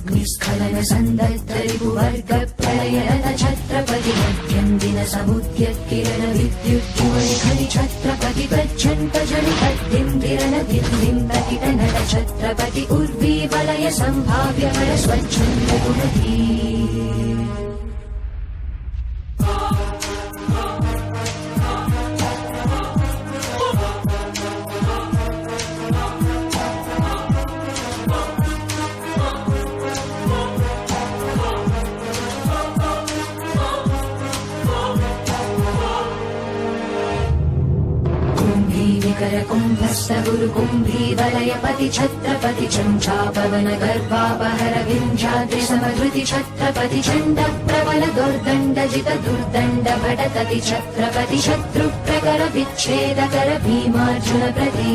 अग्निस्खलन सन्दर्तरिपुवर्ग प्रलयरत छत्रपति मध्यं दिन समुद्य किरण विद्युज्ज्वलखनि छत्रपति प्रच्छन्न जनितद्दिन्दिरण दिन्दिन्दकिटनट छत्रपति उर्वी वलय सम्भाव्य हर स्वच्छन्द गुणधी कुम्भस्थ गुरु कुम्भी वलयपति छत्रपति चञ्चापवन गर्भापहर विंध्याद्रि समधृति छत्रपति चण्ड प्रबल दुर्दण्ड जित दुर्दण्ड भटतति छत्रपति शत्रु प्रकर विच्छेदकर भीमार्जुन प्रति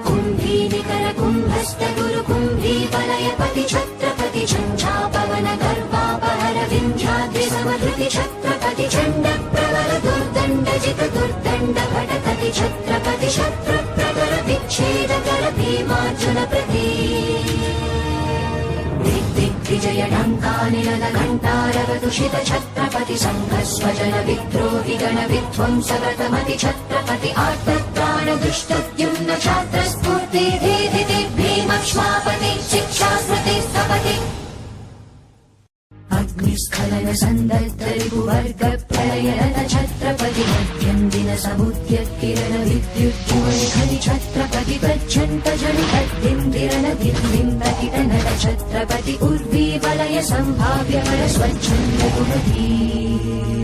कुम्भी निकर कुम्भस्थ गुरु कुम्भी वलयपति छत्रपति चञ्चापवन गर्भापहर विंध्याद्रि समधृति छत्रपति चण्ड प्रबल दुर्दण्ड जित दुर्दण्ड भटकति छत्रपति शत्रु प्रकर विच्छेदकर भीमार्जुन प्रति दिग्विजय डङ्कानिनद घण्टारवतुषित छत्रपति सङ्घस्वजन विद्रोहि गण विध्वंसगतमति छत्रपति आर्तत्राण दुष्टद्युम्न छात्र स्फूर्ति धीधिति भीमक्ष्मापति शिक्षा स्मृति स्थपति अग्निस्खलन सन्दर्तरिपुवर्ग प्रलयरत छत्रपति मध्यं दिन समुद्य किरण विद्युज्ज्वलखनि छत्रपति प्रच्छन्न जनितद्दिन्दिरण दिन्दिन्दकिटनट छत्रपति उर्वी वलय सम्भाव्य हर स्वच्छन्द गुणधी